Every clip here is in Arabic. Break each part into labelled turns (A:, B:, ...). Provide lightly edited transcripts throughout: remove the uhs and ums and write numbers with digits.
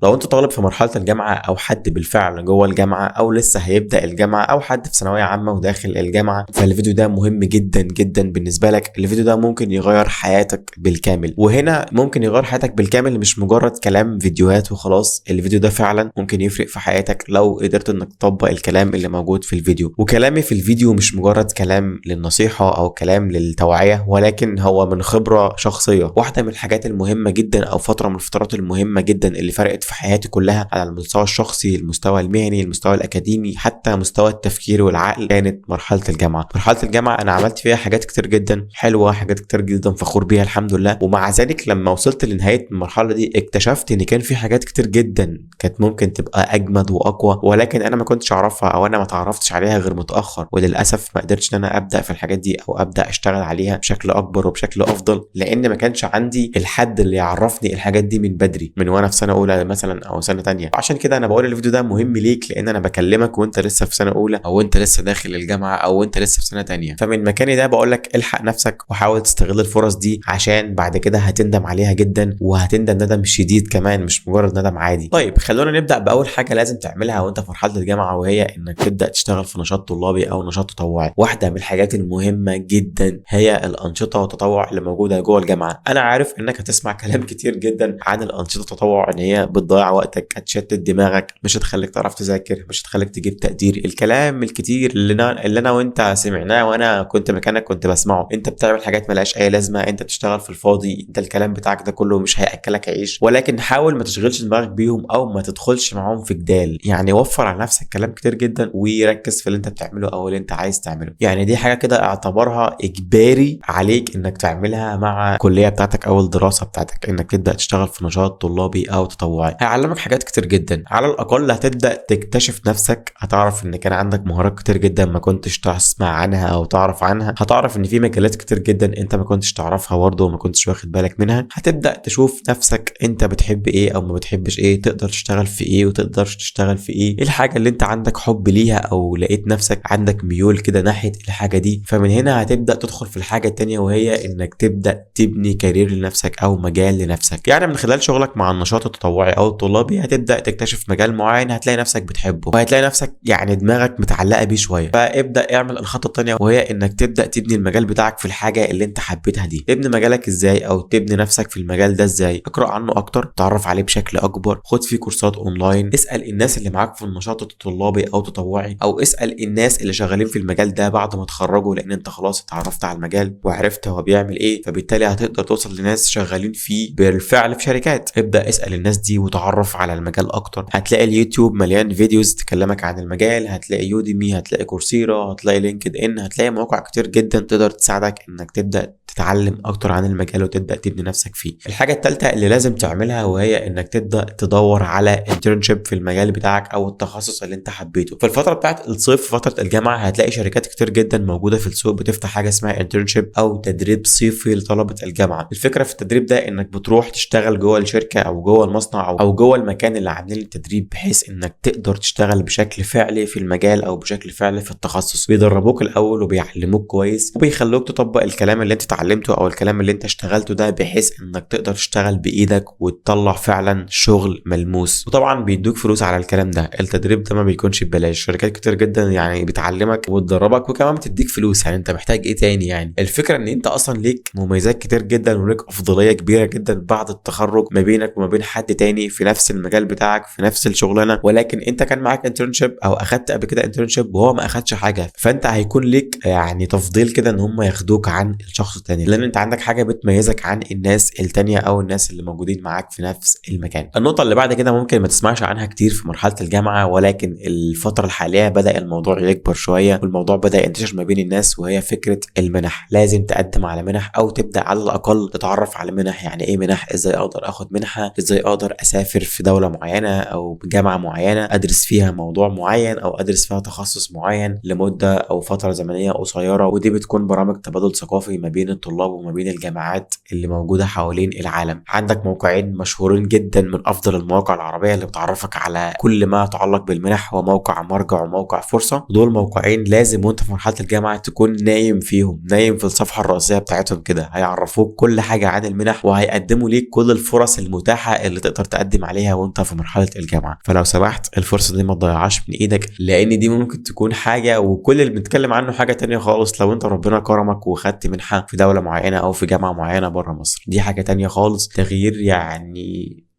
A: لو انت طالب في مرحله الجامعه او حد بالفعل جوه الجامعه او لسه هيبدا الجامعه او حد في ثانويه عامه وداخل الجامعه، فالفيديو ده مهم جدا جدا بالنسبه لك. الفيديو ده ممكن يغير حياتك بالكامل، وهنا ممكن يغير حياتك بالكامل مش مجرد كلام فيديوهات وخلاص. الفيديو ده فعلا ممكن يفرق في حياتك لو قدرت انك تطبق الكلام اللي موجود في الفيديو. وكلامي في الفيديو مش مجرد كلام للنصيحه او كلام للتوعيه، ولكن هو من خبره شخصيه. واحده من الحاجات المهمه جدا او فتره من الفترات المهمه جدا اللي فرقت في حياتي كلها على المستوى الشخصي، المستوى المهني، المستوى الاكاديمي، حتى مستوى التفكير والعقل، كانت مرحله الجامعه. مرحله الجامعه انا عملت فيها حاجات كتير جدا حلوه، حاجات كتير جدا فخور بيها الحمد لله. ومع ذلك لما وصلت لنهايه المرحله دي اكتشفت ان كان في حاجات كتير جدا كانت ممكن تبقى اجمد واقوى، ولكن انا ما كنتش اعرفها او انا ما تعرفتش عليها غير متاخر. وللاسف ما قدرتش ان انا ابدا في الحاجات دي او ابدا اشتغل عليها بشكل اكبر وبشكل افضل، لان ما كانش عندي الحد اللي يعرفني الحاجات دي من بدري، من وانا في سنه اولى مثلا او سنه تانية. عشان كده انا بقول الفيديو ده مهم ليك، لان انا بكلمك وانت لسه في سنه اولى او انت لسه داخل الجامعه او انت لسه في سنه تانية. فمن مكاني ده بقول لك الحق نفسك وحاول تستغل الفرص دي، عشان بعد كده هتندم عليها جدا، وهتندم ندم شديد كمان مش مجرد ندم عادي. طيب خلونا نبدا باول حاجه لازم تعملها وانت في مرحله الجامعه، وهي انك تبدا تشتغل في نشاط طلابي او نشاط تطوعي. واحده من الحاجات المهمه جدا هي الانشطه والتطوع اللي موجوده جوه الجامعه. انا عارف انك هتسمع كلام كتير جدا عن الانشطه التطوع ان هي بتضيع وقتك، هتشتت دماغك، مش هتخليك تعرف تذاكر، مش هتخليك تجيب تقدير. الكلام الكتير اللي انا وانت سمعناه وانا كنت مكانك كنت بسمعه. انت بتعمل حاجات ملهاش اي لازمه، انت بتشتغل في الفاضي، انت الكلام بتاعك ده كله مش هياكلك عيش. ولكن حاول ما تشغلش دماغك بيهم او ما تدخلش معاهم في جدال. يعني وفر على نفسك كلام كتير جدا وركز في اللي انت بتعمله او اللي انت عايز تعمله. يعني دي حاجه كده اعتبرها اجباري عليك انك تعملها مع الكليه بتاعتك او الدراسه بتاعتك، انك تبدا تشتغل في نشاط طلابي او تطوعي. هيعلمك حاجات كتير جدا. على الاقل هتبدا تكتشف نفسك، هتعرف ان كان عندك مهارات كتير جدا ما كنتش تسمع عنها او تعرف عنها. هتعرف ان في مجالات كتير جدا انت ما كنتش تعرفها برضه وما كنتش واخد بالك منها. هتبدا تشوف نفسك انت بتحب ايه او ما بتحبش ايه، تقدر تشتغل في ايه وتقدرش تشتغل في ايه الحاجه اللي انت عندك حب ليها او لقيت نفسك عندك ميول كده ناحيه الحاجه دي. فمن هنا هتبدا تدخل في الحاجه التانيه، وهي انك تبدا تبني كارير لنفسك او مجال لنفسك. يعني من خلال شغلك مع النشاط التطوعي او الطلابي هتبدا تكتشف مجال معين هتلاقي نفسك بتحبه، وهتلاقي نفسك يعني دماغك متعلقه بيه شويه. فابدا اعمل الخطوه الثانيه، وهي انك تبدا تبني المجال بتاعك في الحاجه اللي انت حبيتها دي. تبني مجالك ازاي او تبني نفسك في المجال ده ازاي؟ اقرا عنه اكتر، تعرف عليه بشكل اكبر، خد فيه كورسات اونلاين، اسال الناس اللي معاك في النشاط الطلابي او تطوعي، او اسال الناس اللي شغالين في المجال ده بعد ما تخرجوا، لان انت خلاص اتعرفت على المجال وعرفت هو بيعمل ايه، فبالتالي هتقدر توصل لناس شغالين فيه بالفعل في شركات. ابدا اسال الناس دي وتعرف على المجال اكتر. هتلاقي اليوتيوب مليان فيديوز تكلمك عن المجال، هتلاقي يوديمي، هتلاقي كورسيرا، هتلاقي لينكد ان، هتلاقي مواقع كتير جدا تقدر تساعدك انك تبدا تتعلم اكتر عن المجال وتبدا تبني نفسك فيه. الحاجه الثالثه اللي لازم تعملها وهي انك تبدا تدور على انترنشيب في المجال بتاعك او التخصص اللي انت حبيته. في الفتره بتاعت الصيف في فتره الجامعه هتلاقي شركات كتير جدا موجوده في السوق بتفتح حاجه اسمها انترنشيب او تدريب صيفي لطلبه الجامعه. الفكره في التدريب ده انك بتروح تشتغل جوه الشركه او جوه المصنع او جوه المكان اللي عاملين التدريب، بحيث انك تقدر تشتغل بشكل فعلي في المجال او بشكل فعلي في التخصص. بيدربوك الاول وبيعلموك كويس وبيخلوك تطبق الكلام اللي انت اتعلمته او الكلام اللي انت اشتغلته ده، بحيث انك تقدر تشتغل بايدك وتطلع فعلا شغل ملموس. وطبعا بيدوك فلوس على الكلام ده. التدريب ده ما بيكونش ببلاش، شركات كتير جدا يعني بتعلمك وتدربك وكمان بتديك فلوس. يعني انت محتاج ايه تاني؟ يعني الفكره ان انت اصلا ليك مميزات كتير جدا وليك افضليه كبيره جدا بعد التخرج ما بينك وما بين حد تاني في نفس المجال بتاعك في نفس الشغلانه، ولكن انت كان معاك انترنشيب او اخدت قبل كده انترنشيب وهو ما اخدش حاجه. فانت هيكون ليك يعني تفضيل كده ان هم ياخدوك عن الشخص التاني، لان انت عندك حاجه بتميزك عن الناس التانيه او الناس اللي موجودين معاك في نفس المكان. النقطه اللي بعد كده ممكن ما تسمعش عنها كتير في مرحله الجامعه، ولكن الفتره الحاليه بدا الموضوع يكبر شويه والموضوع بدا ينتشر ما بين الناس، وهي فكره المنح. لازم تقدم على منح او تبدا على الاقل تتعرف على منح. يعني ايه منح؟ ازاي اقدر اخد منحه؟ ازاي اقدر اسافر في دوله معينه او جامعه معينه ادرس فيها موضوع معين او ادرس فيها تخصص معين لمده او فتره زمنيه قصيره. ودي بتكون برامج تبادل ثقافي ما بين الطلاب وما بين الجامعات اللي موجوده حوالين العالم. عندك موقعين مشهورين جدا من افضل المواقع العربيه اللي بتعرفك على كل ما يتعلق بالمنح، هو موقع مرجع وموقع فرصه. ودول موقعين لازم وانت في مرحله الجامعه تكون نايم فيهم، نايم في الصفحه الرئيسيه بتاعتهم كده. هيعرفوك كل حاجه عن المنح وهيقدموا ليك كل الفرص المتاحه اللي تقدر تقدم عليها وانت في مرحله الجامعه. فلو سمحت الفرصه دي ما تضيعهاش من ايدك، لان دي ممكن تكون حاجه وكل اللي بنتكلم عنه حاجه تانية خالص. لو انت ربنا كرمك وخدت منحه في دوله معينه او في جامعه معينه بره مصر، دي حاجه تانية خالص. تغيير يعني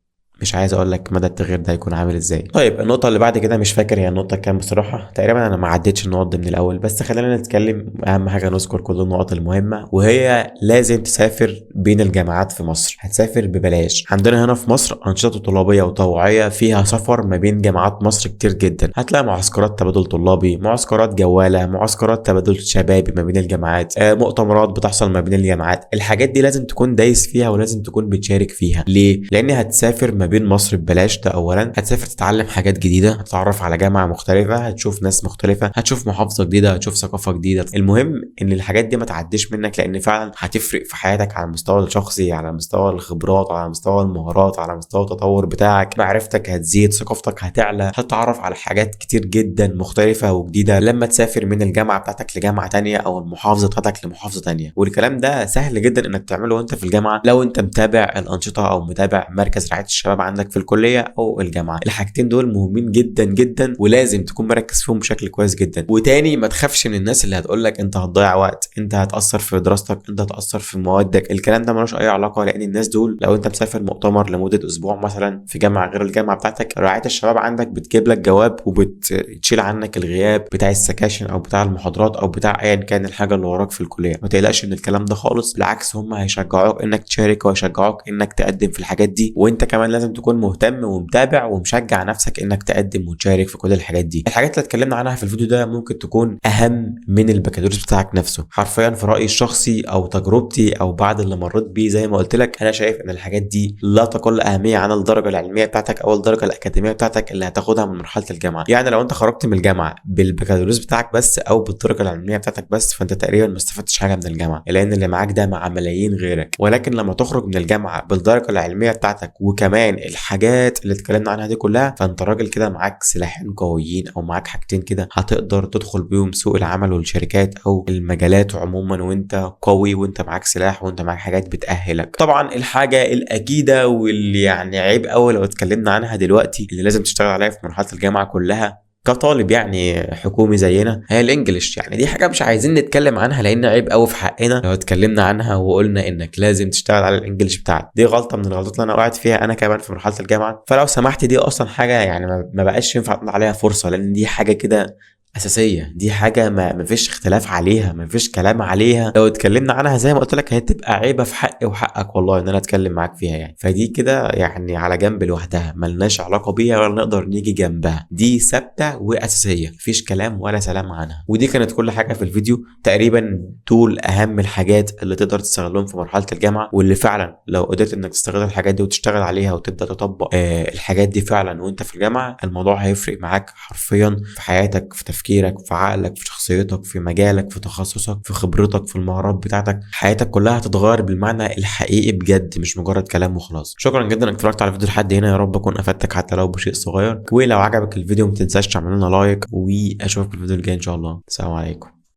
A: مش عايز اقول لك مدى التغيير ده هيكون عامل ازاي. طيب النقطه اللي بعد كده مش فاكر هي النقطه كام بصراحه، تقريبا انا ما عدتش النقط دي من الاول، بس خلينا نتكلم اهم حاجه نذكر كل النقط المهمه، وهي لازم تسافر بين الجامعات في مصر. هتسافر ببلاش. عندنا هنا في مصر انشطه طلابيه وتوعيه فيها سفر ما بين جامعات مصر كتير جدا. هتلاقي معسكرات تبادل طلابي، معسكرات جواله، معسكرات تبادل شبابي ما بين الجامعات، مؤتمرات بتحصل ما بين الجامعات. الحاجات دي لازم تكون دايس فيها ولازم تكون بتشارك فيها. ليه؟ لان هتسافر ما بين مصر ببلاش، ده اولا. هتسافر تتعلم حاجات جديده، هتتعرف على جامعه مختلفه، هتشوف ناس مختلفه، هتشوف محافظه جديده، هتشوف ثقافه جديده. المهم ان الحاجات دي ما تعديش منك، لان فعلا هتفرق في حياتك على المستوى الشخصي، على مستوى الخبرات، على مستوى المهارات، على مستوى التطور بتاعك. معرفتك هتزيد، ثقافتك هتعلى، هتتعرف على حاجات كتير جدا مختلفه وجديده لما تسافر من الجامعه بتاعتك لجامعه تانية او المحافظه بتاعتك لمحافظه تانية. والكلام ده سهل جدا انك تعمله وانت في الجامعه لو انت متابع الانشطه او متابع مركز رعايه الشباب عندك في الكليه او الجامعه. الحاجتين دول مهمين جدا جدا ولازم تكون مركز فيهم بشكل كويس جدا. وتاني ما تخافش من الناس اللي هتقول لك انت هتضيع وقت، انت هتاثر في دراستك، انت هتاثر في موادك. الكلام ده ملوش اي علاقه، لان الناس دول لو انت مسافر مؤتمر لمده اسبوع مثلا في جامعه غير الجامعه بتاعتك، رعايه الشباب عندك بتجيب لك جواب وبتشيل عنك الغياب بتاع السكاشن او بتاع المحاضرات او بتاع ايا كان الحاجه اللي وراك في الكليه. ما تقلقش من الكلام ده خالص، بالعكس هم هيشجعوك انك تشارك وهيشجعوك انك تقدم في الحاجات دي. وانت كمان لازم تكون مهتم ومتابع ومشجع نفسك انك تقدم وتشارك في كل الحاجات دي. الحاجات اللي اتكلمنا عنها في الفيديو ده ممكن تكون اهم من البكالوريوس بتاعك نفسه. حرفيا في رايي الشخصي او تجربتي او بعد اللي مريت بيه، زي ما قلت لك، انا شايف ان الحاجات دي لا تقل اهميه عن الدرجه العلميه بتاعتك او الدرجه الاكاديميه بتاعتك اللي هتاخدها من مرحله الجامعه. يعني لو انت خرجت من الجامعه بالبكالوريوس بتاعك بس او بالدرجه العلميه بتاعتك بس، فانت تقريبا ما استفدتش حاجه من الجامعه، لان اللي معاك ده مع ملايين غيرك. ولكن لما تخرج من الجامعه بالدرجه العلميه بتاعتك وكمان الحاجات اللي اتكلمنا عنها دي كلها، فانت راجل كده معاك سلاحين قويين او معاك حاجتين كده هتقدر تدخل بيهم سوق العمل والشركات او المجالات عموما وانت قوي وانت معاك سلاح وانت معاك حاجات بتأهلك. طبعا الحاجه الاكيده واللي يعني عيب قوي لو اتكلمنا عنها دلوقتي اللي لازم تشتغل عليها في مرحله الجامعه كلها كطالب يعني حكومي زينا، هي الانجليش. يعني دي حاجه مش عايزين نتكلم عنها لان عيب قوي في حقنا لو اتكلمنا عنها وقلنا انك لازم تشتغل على الانجليش بتاعك. دي غلطه من الغلطات اللي انا وقعت فيها انا كمان في مرحله الجامعه. فلو سمحت دي اصلا حاجه يعني ما بقاش ينفع نقول عليها فرصه، لان دي حاجه كده اساسيه، دي حاجه ما فيش اختلاف عليها، ما فيش كلام عليها. لو اتكلمنا عنها زي ما قلت لك هتبقى عيبه في حقي وحقك والله ان انا اتكلم معاك فيها يعني. فدي كده يعني على جنب لوحدها، ملناش علاقه بيها ولا نقدر نيجي جنبها، دي ثابته واساسيه مفيش كلام ولا سلام عنها. ودي كانت كل حاجه في الفيديو تقريبا. دول اهم الحاجات اللي تقدر تستغلهم في مرحله الجامعه، واللي فعلا لو قدرت انك تستغل الحاجات دي وتشتغل عليها وتبدا تطبق الحاجات دي فعلا وانت في الجامعه، الموضوع هيفرق معاك حرفيا في حياتك، في تفكيرك، في عقلك، في شخصيتك، في مجالك، في تخصصك، في خبرتك، في المهارات بتاعتك. حياتك كلها هتتغير بالمعنى الحقيقي بجد، مش مجرد كلام وخلاص. شكرا جدا انك اتفرجت على الفيديو لحد هنا، يا رب اكون افدتك حتى لو بشيء صغير. ولو عجبك الفيديو ما تنساش تعمل لنا لايك، واشوفك في الفيديو الجاي ان شاء الله. السلام عليكم.